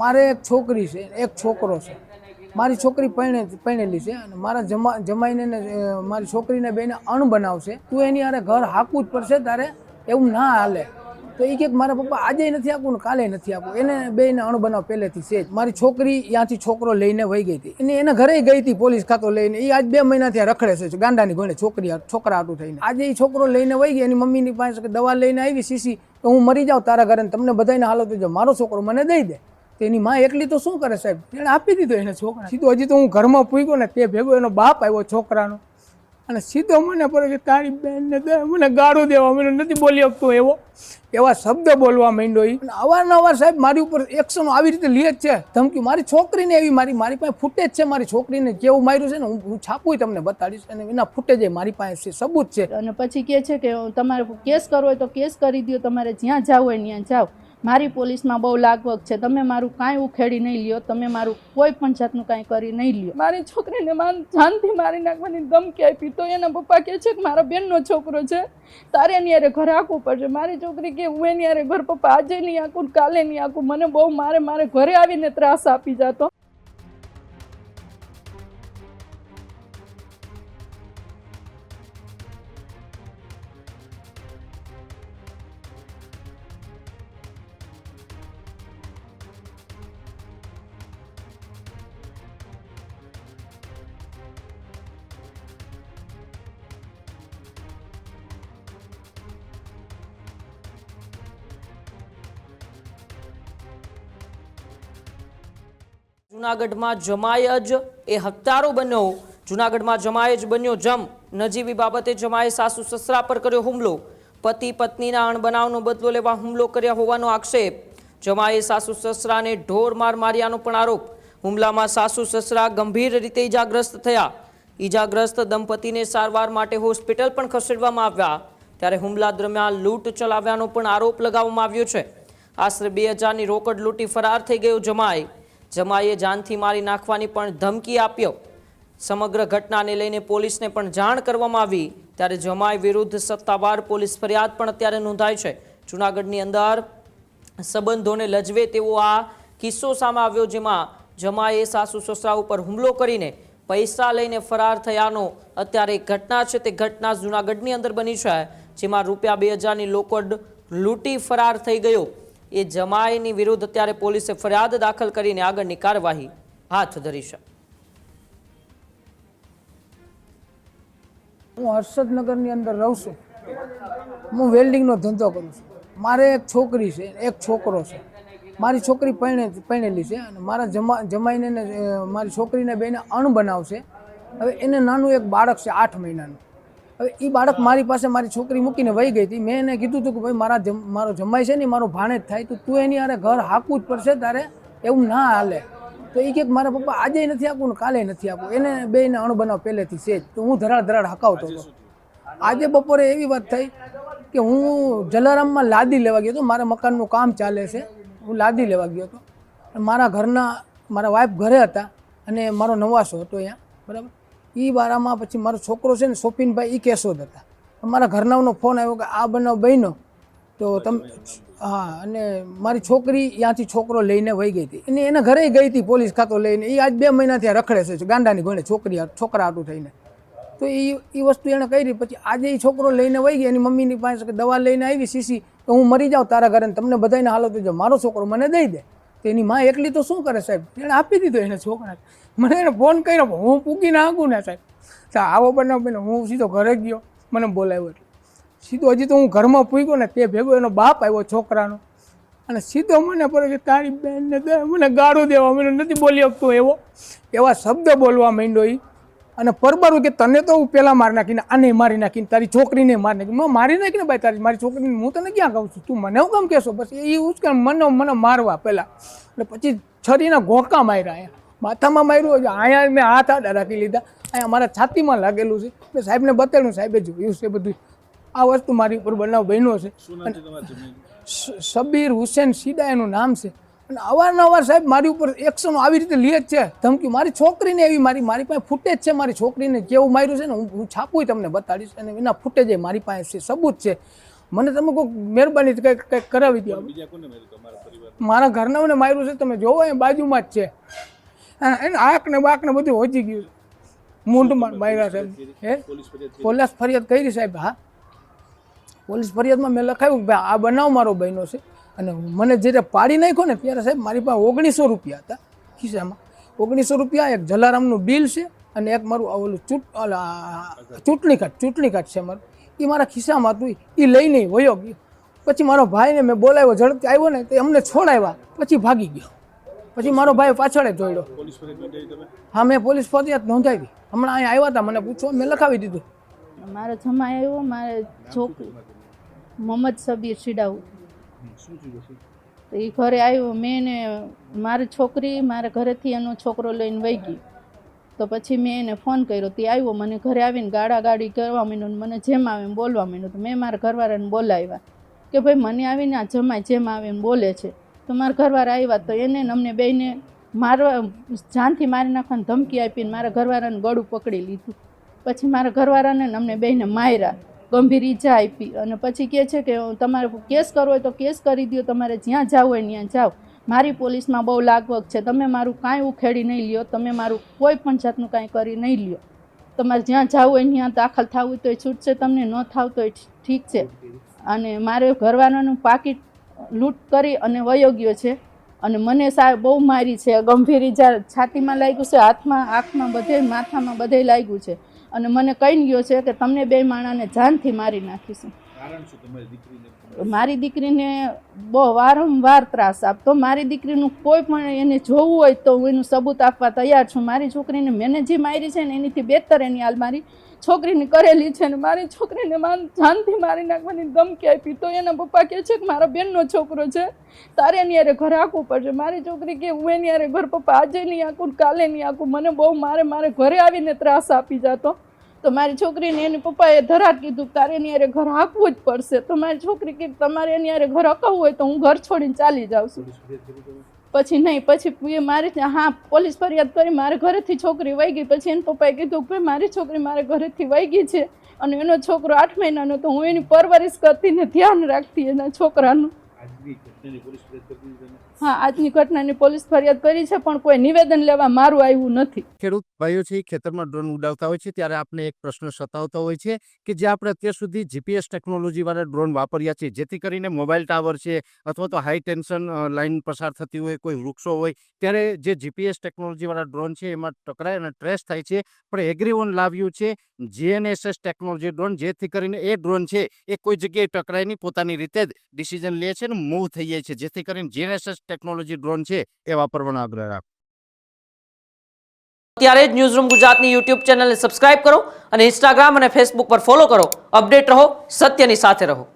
મારે એક છોકરી છે, એક છોકરો છે. મારી છોકરી પરણેલી છે અને મારા જમાઈને ને મારી છોકરીને બેને અણબનાવ છે. તું એની હારે ઘર હાંકવું જ પડશે, તારે એવું ના હાલે. તો એ કે મારા પપ્પા આજે નથી આપવું ને કાલે નથી આપવું. એને બેને અણબનાવ પહેલેથી છે. મારી છોકરી ત્યાંથી છોકરો લઈને વહી ગઈ હતી. એને ઘરે ગઈ હતી પોલીસ ખાતો લઈને. એ આજ 2 મહિનાથી રખડે છે ગાંડાની ગોળે છોકરા હાટું થઈને. આજે એ છોકરો લઈને વહી ગઈ. એની મમ્મીની પાસે દવા લઈને આવી સીસી તો હું મરી જાઉં તારા ઘરે, તમને બધાને હાલત જો મારો છોકરો મને દઈ દે. તેની માં એકલી તો શું કરે સાહેબ, એને આપી દીધો એને છોકરા. સીધો હજી તો હું ઘરમાં પૂગ્યો ને તે ભેગો એનો બાપ આવ્યો છોકરાનો અને સીધો મને પડે કે તારી બેનને મને ગાળો દેવા, મને નથી બોલી શકતો એવા શબ્દ બોલવા માંડ્યો. એ અવારનવાર સાહેબ મારી ઉપર એક્શન આવી રીતે લે જ છે, ધમકી. મારી છોકરીને એવી મારી પાસે ફૂટેજ છે. મારી છોકરીને કેવું માર્યું છે ને હું છાપું તમને બતાડીશ અને એના ફૂટેજ મારી પાસે છે, સબૂત છે. અને પછી કહે છે કે તમારે કેસ કરવો હોય તો કેસ કરી દો, તમારે જ્યાં જાવ હોય ત્યાં જાઓ. મારી પોલીસમાં બહુ લાગવગ છે, તમે મારું કાંઈ ઉખેડી નહીં લ્યો, તમે મારું કોઈ પણ જાતનું કાંઈ કરી નહીં લ્યો. મારી છોકરીને જાનથી મારી નાખવાની ધમકી આપી તો એના પપ્પા કહે છે કે મારા બેનનો છોકરો છે, તારે એની હારે ઘર આંકવું પડશે. મારી છોકરી કે હું એની હારે ઘર પપ્પા આજે નહીં આંકું કાલે નહીં આંકું, મને બહુ મારે ઘરે આવીને ત્રાસ આપી જતો. જૂનાગઢમાં જમાય જ એ હત્યારો બન્યો. જૂનાગઢમાં જમાય જ બન્યો જમ. નજીવી બાબતે જમાએ સાસુ સસરા પર કર્યો હુમલો. પતિ પત્નીના અણબનાવનો બદલો લેવા હુમલો કર્યા હોવાનો આક્ષેપ. જમાએ સાસુ સસરાને ઢોર માર માર્યાનો પણ આરોપ. હુમલામાં સાસુ સસરા ગંભીર રીતે ઈજાગ્રસ્ત થયા. ઈજાગ્રસ્ત દંપતીને સારવાર માટે હોસ્પિટલ પણ ખસેડવામાં આવ્યા. ત્યારે હુમલા દરમિયાન લૂંટ ચલાવ્યાનો પણ આરોપ લગાવવામાં આવ્યો છે. આશરે 2000ની રોકડ લૂંટી ફરાર થઈ ગયો જમાઈએ જાનથી મારી નાખવાની પણ ધમકી આપ્યો. સમગ્ર ઘટનાને લઈને પોલીસને પણ જાણ કરવામાં આવી. ત્યારે જમાઈ વિરુદ્ધ સત્તાવાર પોલીસ ફરિયાદ પણ અત્યારે નોંધાઈ છે. જૂનાગઢની અંદર સંબંધોને લજવે તેવો આ કિસ્સો સામે આવ્યો, જેમાં જમાઈએ સાસુ સસરા ઉપર હુમલો કરીને પૈસા લઈને ફરાર થયાનો અત્યારે ઘટના છે. તે ઘટના જૂનાગઢની અંદર બની છે, જેમાં રૂપિયા 2000ની રોકડ લૂંટી ફરાર થઈ ગયો. એ જમાઈની વિરુદ્ધ અત્યારે પોલીસે ફરિયાદ દાખલ કરીને આગળની કાર્યવાહી હાથ ધરી છે. હું હર્ષદનગરની અંદર રહું છું. હું વેલ્ડિંગનો ધંધો કરું છું. મારે એક છોકરી છે, એક છોકરો છે. મારી છોકરી પરણેલી છે અને મારા જમાઈને ને મારી છોકરીને બેને અણબનાવ છે. હવે એને નાનું એક બાળક છે 8 મહિનાનું. હવે એ બાળક મારી પાસે મારી છોકરી મૂકીને વહી ગઈ હતી. મેં એને કીધું હતું કે ભાઈ મારો જમાઈ છે ને મારો ભાણેજ થાય, તો તું એની હારે ઘર હાંકવું જ પડશે, તારે એવું ના હાલે. તો એ કે મારા પપ્પા આજે નથી આપવું ને કાલે નથી આપવું. એને બેને અણબનાવ પહેલેથી છે જ. તો હું ધરાડ હકાવતો હતો. આજે બપોરે એવી વાત થઈ કે હું જલારામમાં લાદી લેવા ગયો હતો. મારા મકાનનું કામ ચાલે છે, હું લાદી લેવા ગયો હતો. મારા વાઈફ ઘરે હતા અને મારો નવાસો હતો અહીંયા, બરાબર. એ બારામાં પછી મારો છોકરો છે ને શોપિનભાઈ, એ કેશોદ હતા. મારા ઘરનાઓનો ફોન આવ્યો કે આ બનાવ બન્યો તો તમે, હા, અને મારી છોકરી ત્યાંથી છોકરો લઈને વહી ગઈ હતી. એને ઘરે ગઈ હતી પોલીસ ખાતો લઈને. એ આજ 2 મહિનાથી રખડે છે ગાંડાની ગોળે છોકરા હાટું થઈને. તો એ વસ્તુ એણે કરી. પછી આજે એ છોકરો લઈને વહી ગઈ. એની મમ્મીની પાસે દવા લઈને આવી સીસી તો હું મરી જાઉં તારા ઘરે, તમને બધાને હાલત જો મારો છોકરો મને દઈ દે. તેની માં એકલી તો શું કરે સાહેબ, એણે આપી દીધો એને છોકરા. મને એને ફોન કર્યો, હું પૂકી નાખું ને સાહેબ. આવો બનાવ બન્યો. હું સીધો ઘરે ગયો, મને બોલાવ્યો એટલે સીધો હજી તો હું ઘરમાં પૂગ્યો ને તે ભેગો એનો બાપ આવ્યો છોકરાનો અને સીધો મને પડે કે તારી બેનને મને ગાળો દેવા, મને નથી બોલી શકતો એવા શબ્દ બોલવા માંડ્યો. એ અને પરબારું કે તને તો હું પહેલાં મારી નાખીને આને મારી નાખીને તારી છોકરીને મારી નાખી. મારી નાખીને ભાઈ મારી છોકરીને હું તને ક્યાં કહું છું, તું મને હું કેમ કહેશો? બસ એ ઉચકે મને મારવા પહેલાં, એટલે પછી છરીના ઘોંકા માર્યા. માથામાં માર્યું, અહીંયા મેં હાથ આડા રાખી લીધા, અહીંયા મારા છાતીમાં લાગેલું છે. મેં સાહેબને બતાવ્યું, સાહેબે જોયું છે બધું. આ વસ્તુ મારી ઉપર બનાવ બન્યો છે. શબીર હુસેન સીડા એનું નામ છે. અને અવારનવાર સાહેબ મારી ઉપર એક્શન આવી રીતે લે જ છે, ધમકી. મારી છોકરીને એવી મારી પાસે ફૂટેજ છે. મારી છોકરીને કેવું માર્યું છે ને હું છાપું તમને બતાડીશ અને એના ફૂટેજ મારી પાસે છે, સબૂત છે. મને તમે કોઈ મહેરબાની કંઈક કરાવી દો. મારા ઘરનાઓને માર્યું છે, તમે જોવો એ બાજુમાં જ છે. એને આંખ ને બાક ને બધું હોજી ગયું છે. મૂંઢમાં માર્યા સાહેબ. હે પોલીસ ફરિયાદ કરી સાહેબ. હા, પોલીસ ફરિયાદમાં મેં લખાવ્યું કે ભાઈ આ બનાવ મારો બન્યો છે અને મને જ્યારે પાડી નાખ્યો ને ત્યારે સાહેબ મારી પાસે 1900 રૂપિયા હતા ખિસ્સામાં. 1900 રૂપિયા, એક જલારામનું બિલ છે અને એક મારું ઓલું ચૂંટણી કાર્ડ છે મારું. એ મારા ખિસ્સામાં હતું, એ લઈને વયો ગયો. પછી મારો ભાઈને મેં બોલાવ્યો, ઝડપથી આવ્યો ને તે અમને છોડાવ્યા, પછી ભાગી ગયો. પછી મારો ભાઈ પાછળ દોડ્યો. હા, મેં પોલીસ ફરિયાદ નોંધાવી. હમણાં અહીંયા આવ્યા હતા, મને પૂછો, મેં લખાવી દીધું. મારો જમાઈ આવ્યો, મારે છોકરી મોહમ્મદ સબીર શિડાઉ, તો એ ઘરે આવ્યો. મેં ને મારી છોકરી મારા ઘરેથી એનો છોકરો લઈને વહી ગઈ. તો પછી મેં એને ફોન કર્યો, તે આવ્યો, મને ઘરે આવીને ગાડી કરવા માંડ્યો, મને જેમ આવે એમ બોલવા માંડ્યો. તો મેં મારા ઘરવાળાને બોલાવ્યા કે ભાઈ મને આવીને આ જમાઈ જેમ આવે એમ બોલે છે. તો મારા ઘરવાળા આવ્યા, તો એને અમને બેને મારવા, જાનથી મારી નાખવાની ધમકી આપીને મારા ઘરવાળાને ગળું પકડી લીધું. પછી મારા ઘરવાળાને અમને બેને માર્યા, ગંભીર ઈજા આપી. અને પછી કહે છે કે તમારે કેસ કરવો હોય તો કેસ કરી દો, તમારે જ્યાં જવું હોય ત્યાં જાઓ, મારી પોલીસમાં બહુ લાગવગ છે, તમે મારું કાંઈ ઉખેડી નહીં લ્યો, તમે મારું કોઈ પણ જાતનું કાંઈ કરી નહીં લ્યો, તમારે જ્યાં જવું હોય ત્યાં દાખલ થવું હોય તો છૂટશે તમને, ન થાવ તો ઠીક છે. અને મારે ઘરવાળાનું પાકીટ લૂંટ કરી અને વયો ગયો છે. અને મને સાહેબ બહુ મારી છે, ગંભીર ઈજા છાતીમાં લાગ્યું છે, હાથમાં, આંખમાં, બધે માથામાં બધે લાગ્યું છે. અને મને કહી ગયો છે કે તમને બે માણાને જાનથી મારી નાખીશું. મારી દીકરીને બહુ વારંવાર ત્રાસ આપતો. મારી દીકરીનું કોઈ પણ એને જોવું હોય તો હું એનું સબૂત આપવા તૈયાર છું. મારી છોકરીને મેં જે મારી છે ને એનીથી બેહતર એની હાલ મારી છોકરીને કરેલી છે. ને મારી છોકરીને જાનથી મારી નાખવાની ધમકી આપી. તો એના પપ્પા કહે છે કે મારા બેનનો છોકરો છે, તારે એની હારે ઘર આંકવું પડશે. મારી છોકરી કે હું એની હારે ઘર પપ્પા આજે નહીં આંકું, કાલે નહીં આંકું, મને બહુ મારે ઘરે આવીને ત્રાસ આપી જતો. તો મારી છોકરીને એની પપ્પાએ ધરાટ કીધું તારે એની હારે ઘર આંકવું જ પડશે. તો મારી છોકરી કે તમારે એની હારે ઘર અકાવવું હોય તો હું ઘર છોડીને ચાલી જાઉં છું. પછી નહીં, પછી મારી, હા, પોલીસ ફરિયાદ કરી, મારે ઘરેથી છોકરી વહી ગઈ. પછી એના પપ્પાએ કીધું કે ભાઈ મારી છોકરી મારે ઘરેથી વહી ગઈ છે અને એનો છોકરો 8 મહિનાનો, તો હું એની પરવરિશ કરતી ને ધ્યાન રાખતી એના છોકરાનું. હા, આજની ઘટનાની પોલીસ ફરિયાદ કરી છે પણ કોઈ નિવેદન લેવા મારું આવ્યું નથી. ખેડૂત ભાઈઓ છે ખેતરમાં ડ્રોન ઉડાવતા હોય છે ત્યારે આપણે એક પ્રશ્ન સતાવતો હોય છે કે જે આપણે અત્યાર સુધી જીપીએસ ટેકનોલોજી વાળા ડ્રોન વાપર્યા છે, જેથી કરીને મોબાઈલ ટાવર છે અથવા તો હાઈ ટેન્શન લાઈન પસાર થતી હોય, કોઈ વૃક્ષો હોય, ત્યારે જે જીપીએસ ટેકનોલોજી વાળા ડ્રોન છે એમાં ટકરાય અને ટ્રેસ થાય છે. પણ એગ્રીઓન લાવ્યું છે GNSS ટેકનોલોજી ડ્રોન, જેથી કરીને એ ડ્રોન છે એ કોઈ જગ્યાએ ટકરાય નહીં, પોતાની રીતે જ ડિસિઝન લે છે અને મૂવ થઈ જાય છે. જેથી કરીને GNSS ટેકનોલોજી ડ્રોન છે એ વાપરવાનો આગ્રહ રાખો. અત્યારે જ ન્યૂઝરૂમ ગુજરાતની યુટ્યુબ ચેનલને સબસ્ક્રાઇબ કરો અને ઇન્સ્ટાગ્રામ અને ફેસબુક પર ફોલો કરો. અપડેટ રહો, સત્યની સાથે રહો.